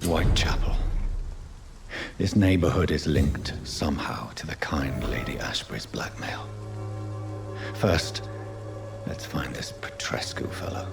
Whitechapel. This neighborhood is linked somehow to the kind Lady Ashbury's blackmail. First, let's find this Petrescu fellow.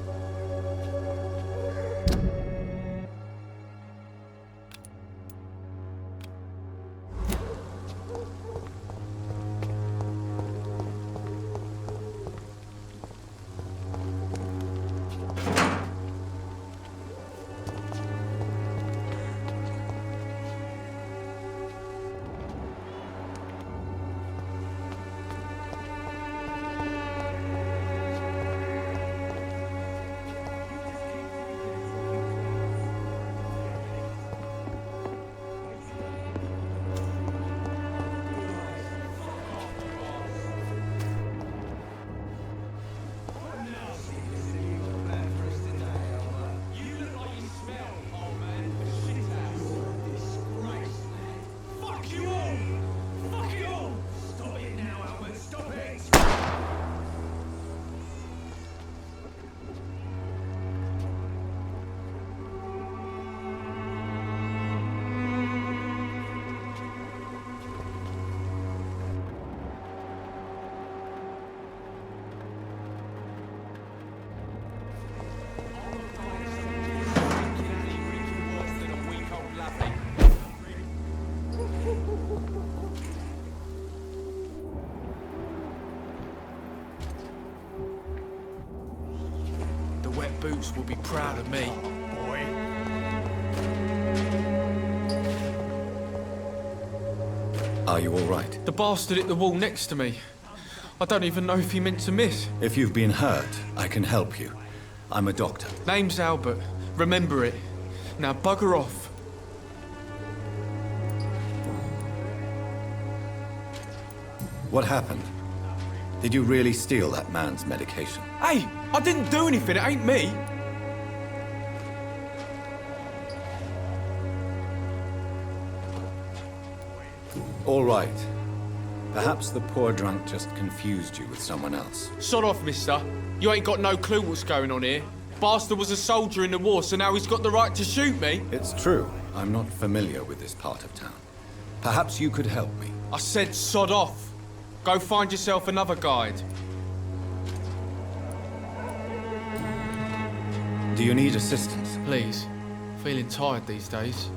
Boots will be proud of me. Boy. Are you all right? The bastard hit the wall next to me. I don't even know if he meant to miss. If you've been hurt, I can help you. I'm a doctor. Name's Albert. Remember it. Now bugger off. What happened? Did you really steal that man's medication? Hey, I didn't do anything. It ain't me. All right. Perhaps the poor drunk just confused you with someone else. Sod off, mister. You ain't got no clue what's going on here. Bastard was a soldier in the war, so now he's got the right to shoot me. It's true. I'm not familiar with this part of town. Perhaps you could help me. I said sod off. Go find yourself another guide. Do you need assistance? Please. Feeling tired these days.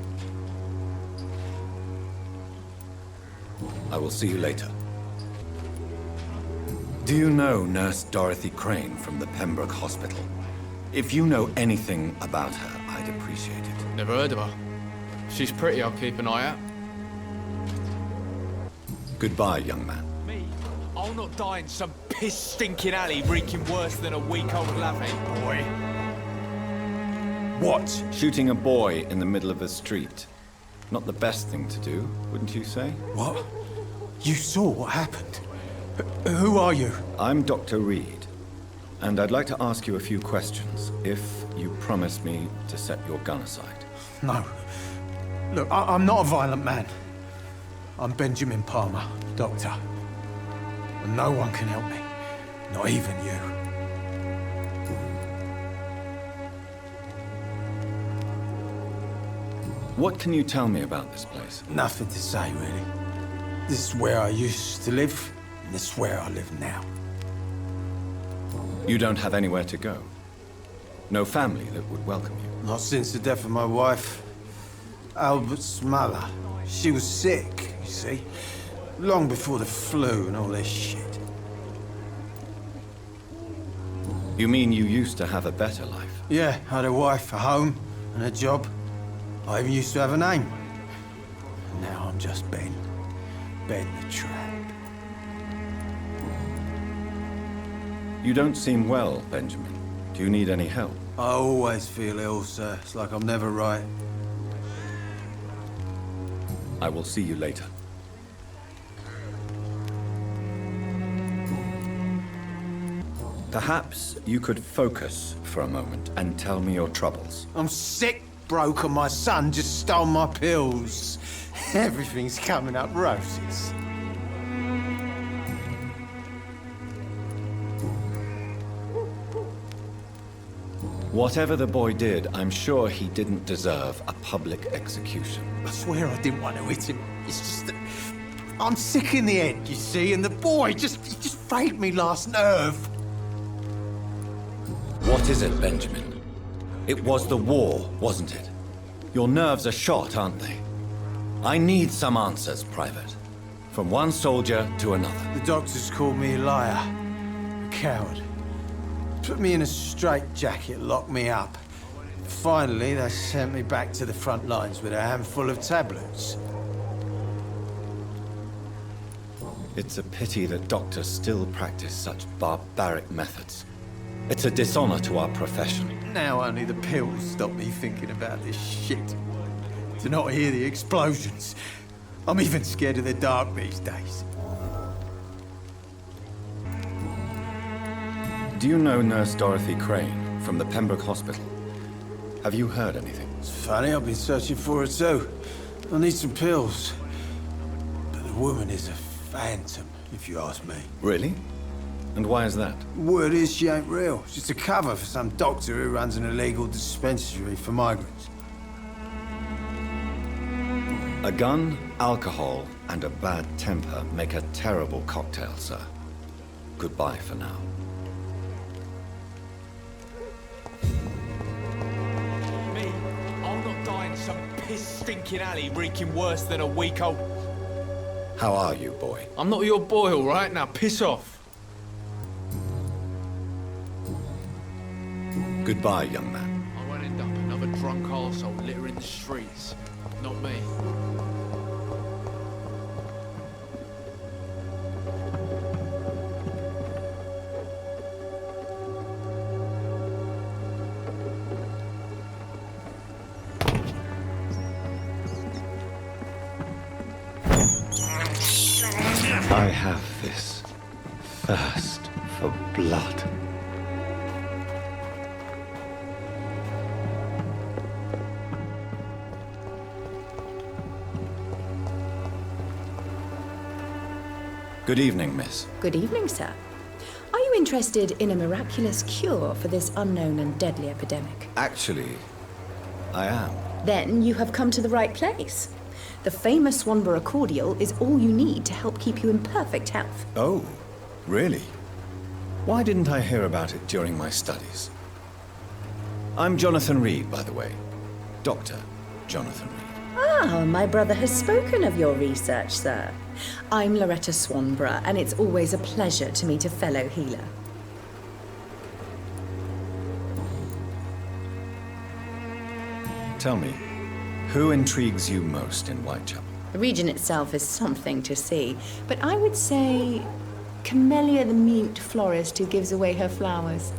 I will see you later. Do you know Nurse Dorothy Crane from the Pembroke Hospital? If you know anything about her, I'd appreciate it. Never heard of her. If she's pretty, I'll keep an eye out. Goodbye, young man. Me? I'll not die in some piss-stinking alley reeking worse than a week-old lavvy. Boy. What? Shooting a boy in the middle of a street. Not the best thing to do, wouldn't you say? What? You saw what happened? Who are you? I'm Dr. Reed, and I'd like to ask you a few questions, if you promise me to set your gun aside. No. Look, I'm not a violent man. I'm Benjamin Palmer, doctor. And no one can help me. Not even you. What can you tell me about this place? Nothing to say, really. This is where I used to live, and this is where I live now. You don't have anywhere to go? No family that would welcome you? Not since the death of my wife, Albert's mother. She was sick, you see. Long before the flu and all this shit. You mean you used to have a better life? Yeah, I had a wife, a home, and a job. I even used to have a name. And now I'm just Ben. Ben the Tramp. You don't seem well, Benjamin. Do you need any help? I always feel ill, sir. It's like I'm never right. I will see you later. Perhaps you could focus for a moment and tell me your troubles. I'm sick, broke, and my son just stole my pills. Everything's coming up roses. Whatever the boy did, I'm sure he didn't deserve a public execution. I swear I didn't want to hit him. It's just that I'm sick in the head, you see, and the boy he just failed me last nerve. What is it, Benjamin? It was the war, wasn't it? Your nerves are shot, aren't they? I need some answers, Private. From one soldier to another. The doctors called me a liar, a coward. Put me in a straitjacket, locked me up. Finally, they sent me back to the front lines with a handful of tablets. It's a pity that doctors still practice such barbaric methods. It's a dishonor to our profession. Now only the pills stop me thinking about this shit. To not hear the explosions. I'm even scared of the dark these days. Do you know Nurse Dorothy Crane from the Pembroke Hospital? Have you heard anything? It's funny, I've been searching for her too. I need some pills. But the woman is a phantom, if you ask me. Really? And why is that? Word is she ain't real. She's a cover for some doctor who runs an illegal dispensary for migrants. A gun, alcohol, and a bad temper make a terrible cocktail, sir. Goodbye for now. Me? I'll not die in some piss-stinking alley reeking worse than a week-old... How are you, boy? I'm not your boy, all right? Now piss off. Goodbye, young man. I won't end up another drunk arsehole littering the streets. Not me. I have this thirst for blood. Good evening, miss. Good evening, sir. Are you interested in a miraculous cure for this unknown and deadly epidemic? Actually, I am. Then you have come to the right place. The famous Swanborough cordial is all you need to help keep you in perfect health. Oh, really? Why didn't I hear about it during my studies? I'm Jonathan Reed, by the way. Dr. Jonathan Reed. Ah, my brother has spoken of your research, sir. I'm Loretta Swanborough, and it's always a pleasure to meet a fellow healer. Tell me, who intrigues you most in Whitechapel? The region itself is something to see, but I would say Camellia the mute florist who gives away her flowers.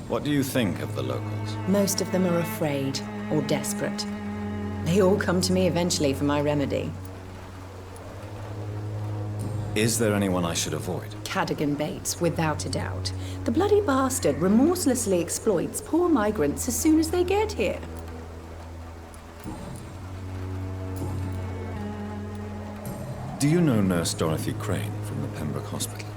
What do you think of the locals? Most of them are afraid or desperate. They all come to me eventually for my remedy. Is there anyone I should avoid? Cadogan Bates, without a doubt. The bloody bastard remorselessly exploits poor migrants as soon as they get here. Do you know Nurse Dorothy Crane from the Pembroke Hospital?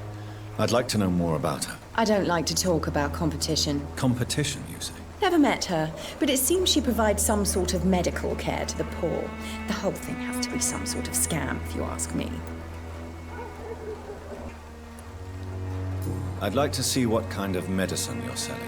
I'd like to know more about her. I don't like to talk about competition. Competition, you say? Never met her, but it seems she provides some sort of medical care to the poor. The whole thing has to be some sort of scam, if you ask me. I'd like to see what kind of medicine you're selling.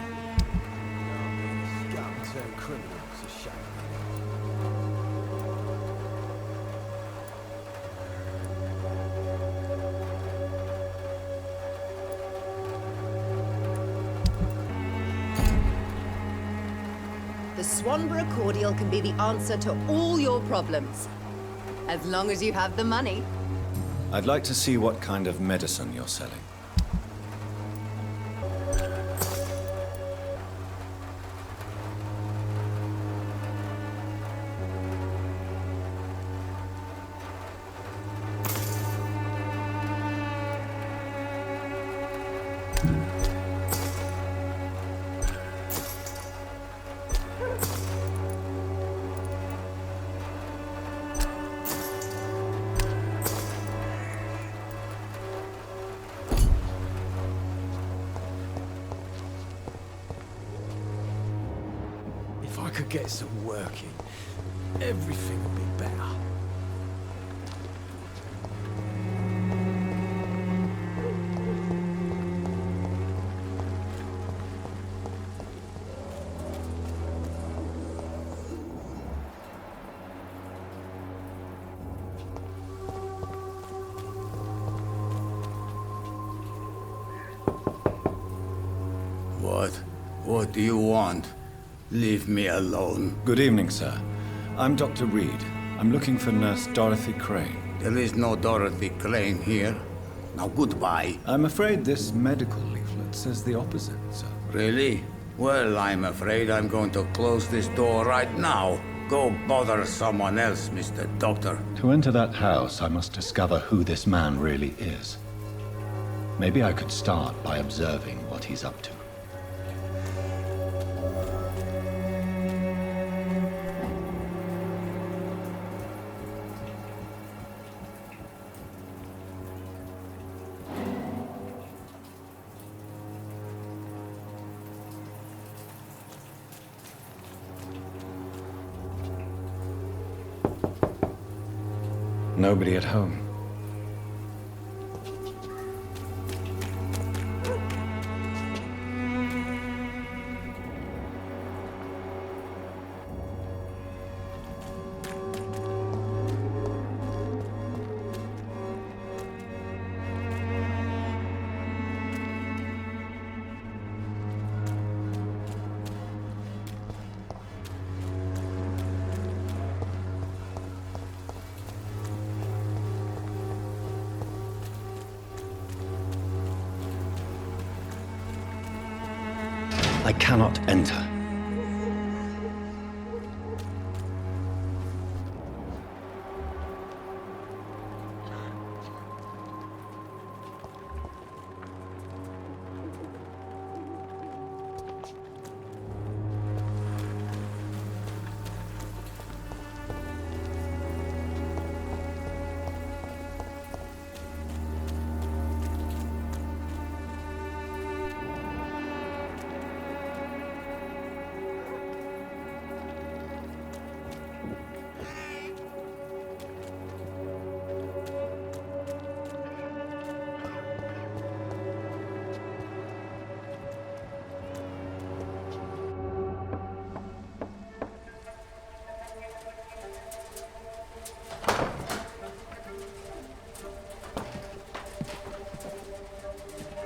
The Swanborough cordial can be the answer to all your problems. As long as you have the money. I'd like to see what kind of medicine you're selling. I could get some work in, everything would be better. What do you want? Leave me alone. Good evening, sir. I'm Dr. Reed. I'm looking for Nurse Dorothy Crane. There is no Dorothy Crane here. Now goodbye. I'm afraid this medical leaflet says the opposite, sir. Really? Well, I'm afraid I'm going to close this door right now. Go bother someone else, Mr. Doctor. To enter that house, I must discover who this man really is. Maybe I could start by observing what he's up to. Nobody at home. I cannot enter.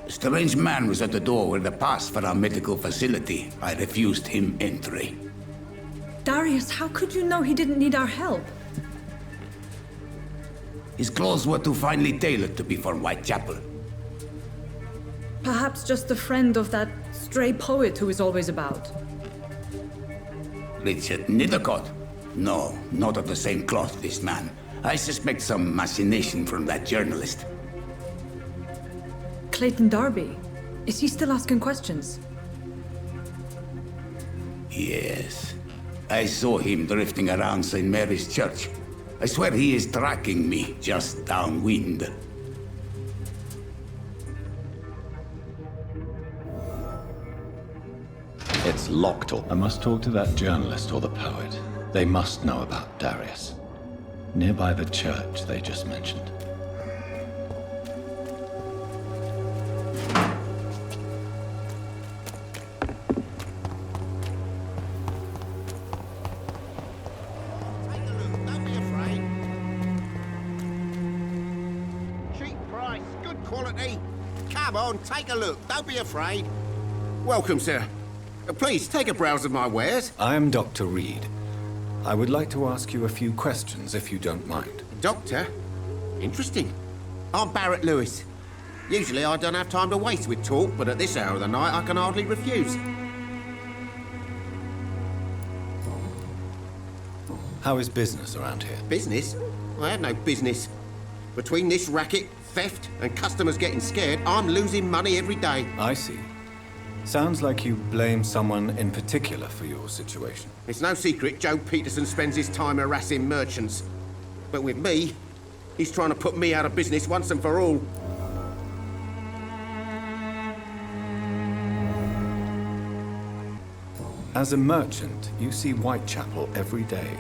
A strange man was at the door with a pass for our medical facility. I refused him entry. Darius, how could you know he didn't need our help? His clothes were too finely tailored to be for Whitechapel. Perhaps just a friend of that stray poet who is always about. Richard Nithercott? No, not of the same cloth, this man. I suspect some machination from that journalist. Clayton Darby. Is he still asking questions? Yes. I saw him drifting around St. Mary's Church. I swear he is tracking me just downwind. It's locked up. I must talk to that journalist or the poet. They must know about Darius. Nearby the church they just mentioned. Come on, take a look. Don't be afraid. Welcome, sir. Please, take a browse of my wares. I am Dr. Reed. I would like to ask you a few questions, if you don't mind. Doctor? Interesting. I'm Barrett Lewis. Usually I don't have time to waste with talk, but at this hour of the night I can hardly refuse. How is business around here? Business? I have no business. Between this racket, theft, and customers getting scared, I'm losing money every day. I see. Sounds like you blame someone in particular for your situation. It's no secret Joe Peterson spends his time harassing merchants. But with me, he's trying to put me out of business once and for all. As a merchant, you see Whitechapel every day.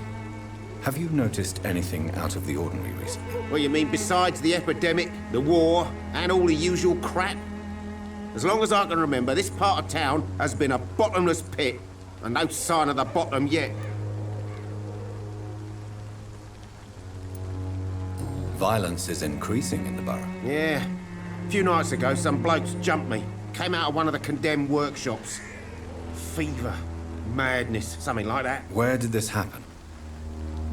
Have you noticed anything out of the ordinary recently? What you mean besides the epidemic, the war, and all the usual crap? As long as I can remember, this part of town has been a bottomless pit, and no sign of the bottom yet. Violence is increasing in the borough. Yeah. A few nights ago, some blokes jumped me. Came out of one of the condemned workshops. Fever, madness, something like that. Where did this happen?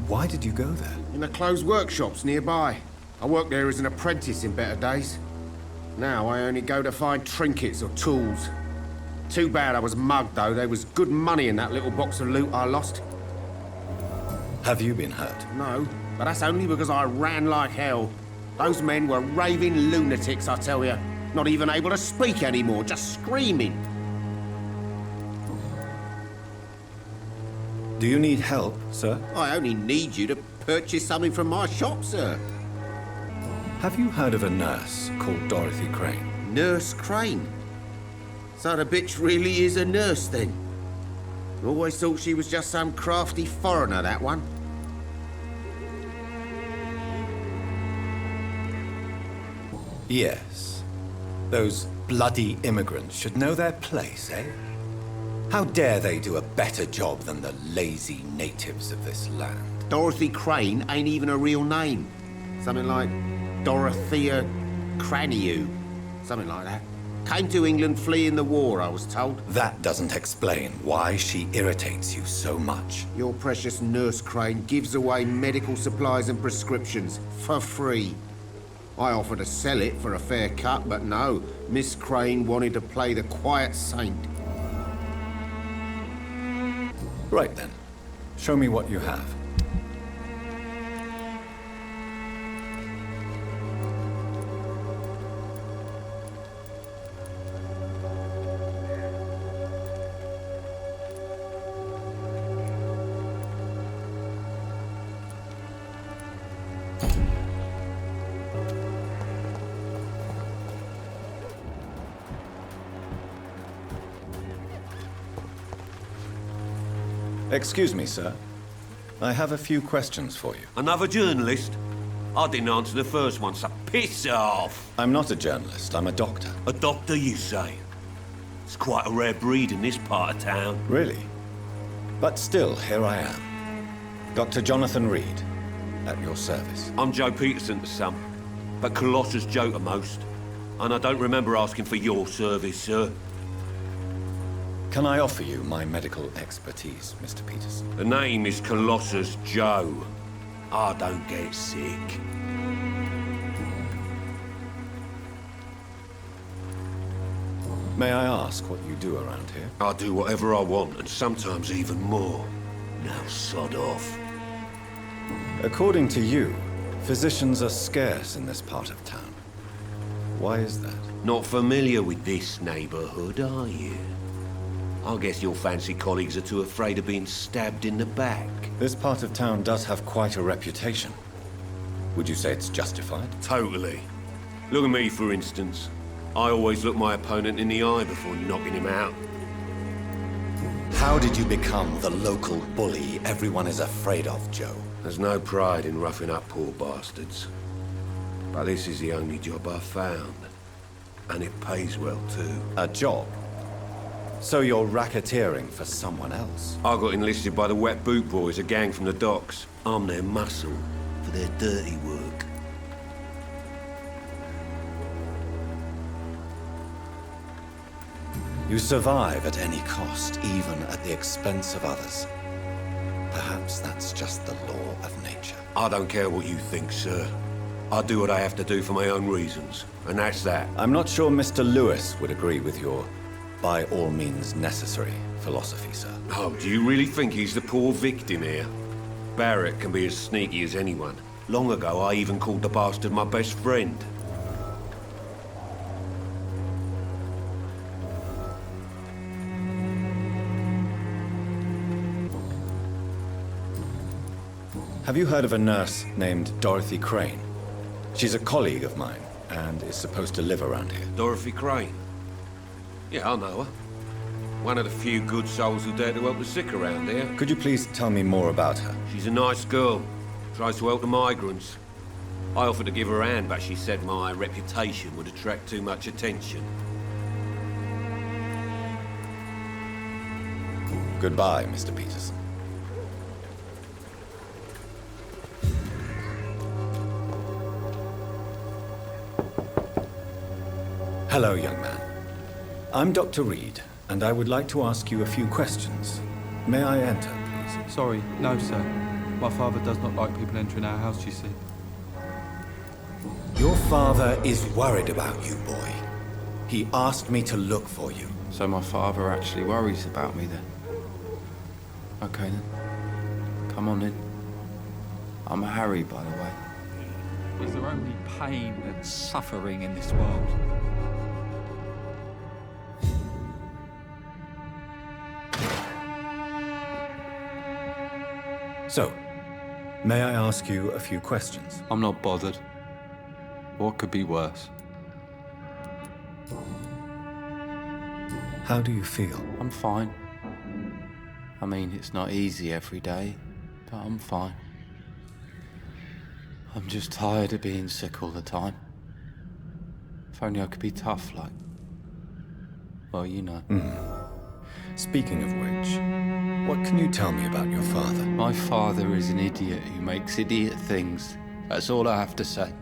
Why did you go there? In the closed workshops nearby. I worked there as an apprentice in better days. Now I only go to find trinkets or tools. Too bad I was mugged, though. There was good money in that little box of loot I lost. Have you been hurt? No, but that's only because I ran like hell. Those men were raving lunatics, I tell you. Not even able to speak anymore, just screaming. Do you need help, sir? I only need you to purchase something from my shop, sir. Have you heard of a nurse called Dorothy Crane? Nurse Crane? So the bitch really is a nurse, then? I always thought she was just some crafty foreigner, that one. Yes. Those bloody immigrants should know their place, eh? How dare they do a better job than the lazy natives of this land? Dorothy Crane ain't even a real name. Something like Dorothea Craniu. Something like that. Came to England fleeing the war, I was told. That doesn't explain why she irritates you so much. Your precious Nurse Crane gives away medical supplies and prescriptions for free. I offered to sell it for a fair cut, but no. Miss Crane wanted to play the quiet saint. Right then. Show me what you have. Excuse me, sir. I have a few questions for you. Another journalist? I didn't answer the first one, so piss off! I'm not a journalist, I'm a doctor. A doctor, you say? It's quite a rare breed in this part of town. Really? But still, here I am. Dr. Jonathan Reed, at your service. I'm Joe Peterson to some, but Colossus Joe to most. And I don't remember asking for your service, sir. Can I offer you my medical expertise, Mr. Peterson? The name is Colossus Joe. I don't get sick. May I ask what you do around here? I do whatever I want, and sometimes even more. Now sod off. According to you, physicians are scarce in this part of town. Why is that? Not familiar with this neighborhood, are you? I guess your fancy colleagues are too afraid of being stabbed in the back. This part of town does have quite a reputation. Would you say it's justified? Totally. Look at me, for instance. I always look my opponent in the eye before knocking him out. How did you become the local bully everyone is afraid of, Joe? There's no pride in roughing up poor bastards. But this is the only job I've found. And it pays well, too. A job? So you're racketeering for someone else? I got enlisted by the Wet Boot Boys, a gang from the docks. I'm their muscle for their dirty work. You survive at any cost, even at the expense of others. Perhaps that's just the law of nature. I don't care what you think, sir. I do what I have to do for my own reasons, and that's that. I'm not sure Mr. Lewis would agree with your by all means necessary philosophy, sir. Oh, do you really think he's the poor victim here? Barrett can be as sneaky as anyone. Long ago, I even called the bastard my best friend. Have you heard of a nurse named Dorothy Crane? She's a colleague of mine, and is supposed to live around here. Dorothy Crane? Yeah, I know her. One of the few good souls who dare to help the sick around here. Could you please tell me more about her? She's a nice girl. Tries to help the migrants. I offered to give her a hand, but she said my reputation would attract too much attention. Goodbye, Mr. Peterson. Hello, young man. I'm Dr. Reed, and I would like to ask you a few questions. May I enter, please? Sorry, no, sir. My father does not like people entering our house, you see. Your father is worried about you, boy. He asked me to look for you. So my father actually worries about me, then? Okay, then. Come on in. I'm Harry, by the way. Is there only pain and suffering in this world? So, may I ask you a few questions? I'm not bothered. What could be worse? How do you feel? I'm fine. I mean, it's not easy every day, but I'm fine. I'm just tired of being sick all the time. If only I could be tough, like... Well, you know. Speaking of which, what can you tell me about your father? My father is an idiot who makes idiot things. That's all I have to say.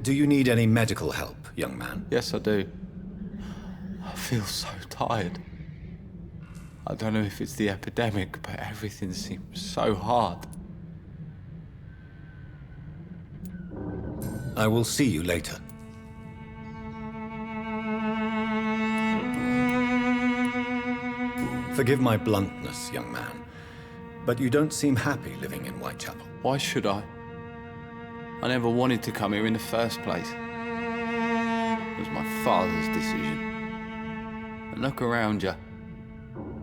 Do you need any medical help, young man? Yes, I do. I feel so tired. I don't know if it's the epidemic, but everything seems so hard. I will see you later. Forgive my bluntness, young man, but you don't seem happy living in Whitechapel. Why should I? I never wanted to come here in the first place. It was my father's decision. And look around you.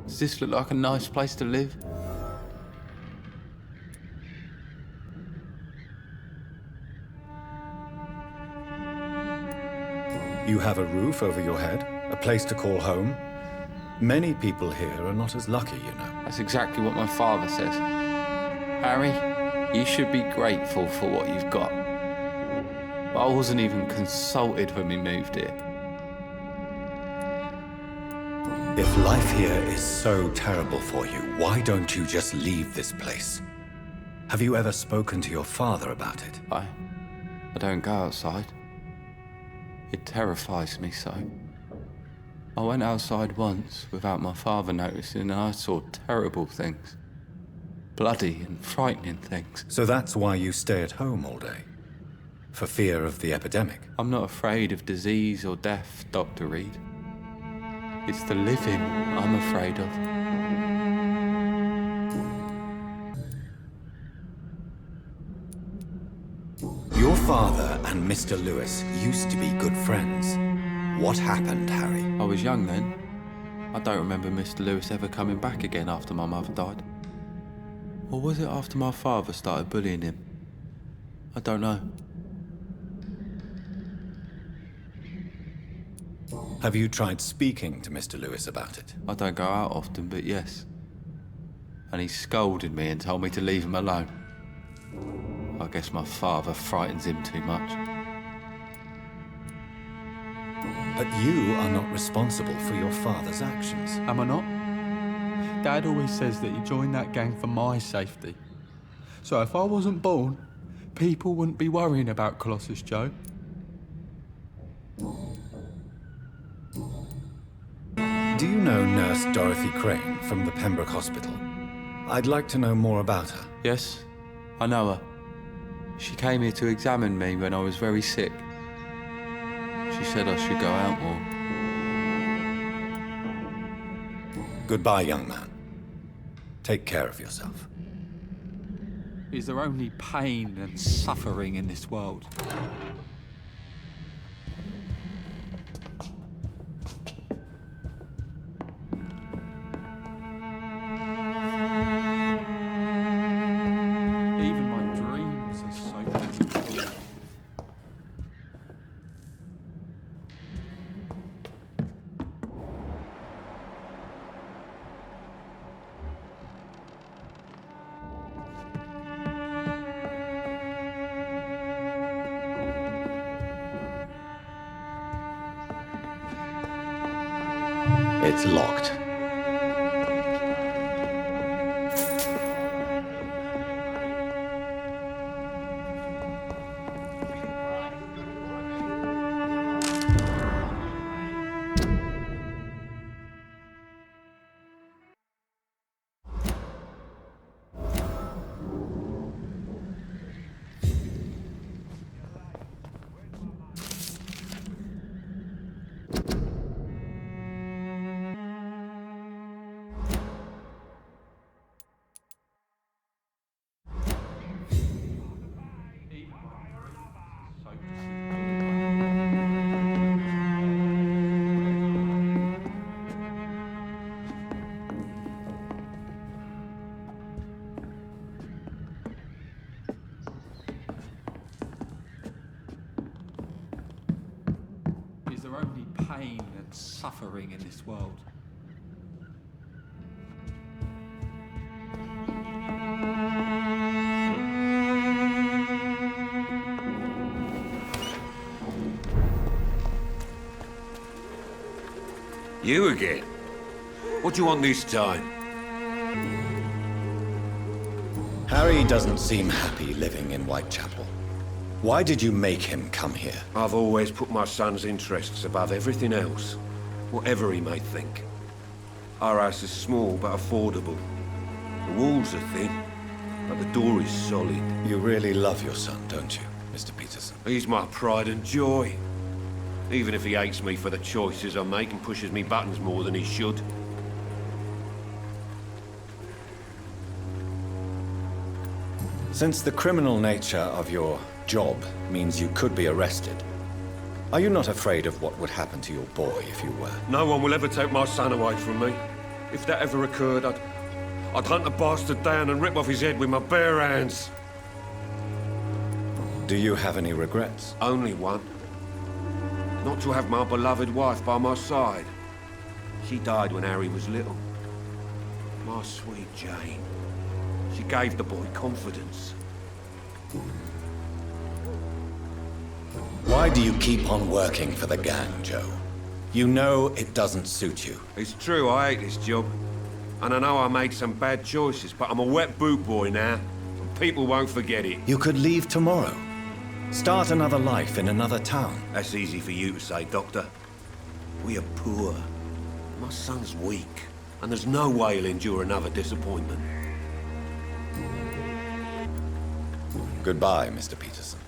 Does this look like a nice place to live? You have a roof over your head, a place to call home. Many people here are not as lucky, you know. That's exactly what my father says. Harry, you should be grateful for what you've got. But I wasn't even consulted when we moved here. If life here is so terrible for you, why don't you just leave this place? Have you ever spoken to your father about it? I don't go outside. It terrifies me so. I went outside once without my father noticing and I saw terrible things. Bloody and frightening things. So that's why you stay at home all day? For fear of the epidemic? I'm not afraid of disease or death, Dr. Reed. It's the living I'm afraid of. Your father and Mr. Lewis used to be good friends. What happened, Harry? I was young then. I don't remember Mr. Lewis ever coming back again after my mother died. Or was it after my father started bullying him? I don't know. Have you tried speaking to Mr. Lewis about it? I don't go out often, but yes. And he scolded me and told me to leave him alone. I guess my father frightens him too much. But you are not responsible for your father's actions. Am I not? Dad always says that he joined that gang for my safety. So if I wasn't born, people wouldn't be worrying about Colossus Joe. Do you know Nurse Dorothy Crane from the Pembroke Hospital? I'd like to know more about her. Yes, I know her. She came here to examine me when I was very sick. She said I should go out more. Goodbye, young man. Take care of yourself. Is there only pain and suffering in this world? Even my dreams are so beautiful. It's locked. Is there only pain and suffering in this world? You again? What do you want this time? Harry doesn't seem happy living in Whitechapel. Why did you make him come here? I've always put my son's interests above everything else, whatever he may think. Our house is small but affordable. The walls are thin, but the door is solid. You really love your son, don't you, Mr. Peterson? He's my pride and joy. Even if he hates me for the choices I make and pushes me buttons more than he should. Since the criminal nature of your job means you could be arrested, are you not afraid of what would happen to your boy if you were? No one will ever take my son away from me. If that ever occurred, I'd hunt the bastard down and rip off his head with my bare hands. Do you have any regrets? Only one. Not to have my beloved wife by my side. She died when Harry was little. My sweet Jane. She gave the boy confidence. Why do you keep on working for the gang, Joe? You know it doesn't suit you. It's true, I hate this job. And I know I made some bad choices, but I'm a wet boot boy now, and people won't forget it. You could leave tomorrow. Start another life in another town. That's easy for you to say, Doctor. We are poor. My son's weak, and there's no way he'll endure another disappointment. Goodbye, Mr. Peterson.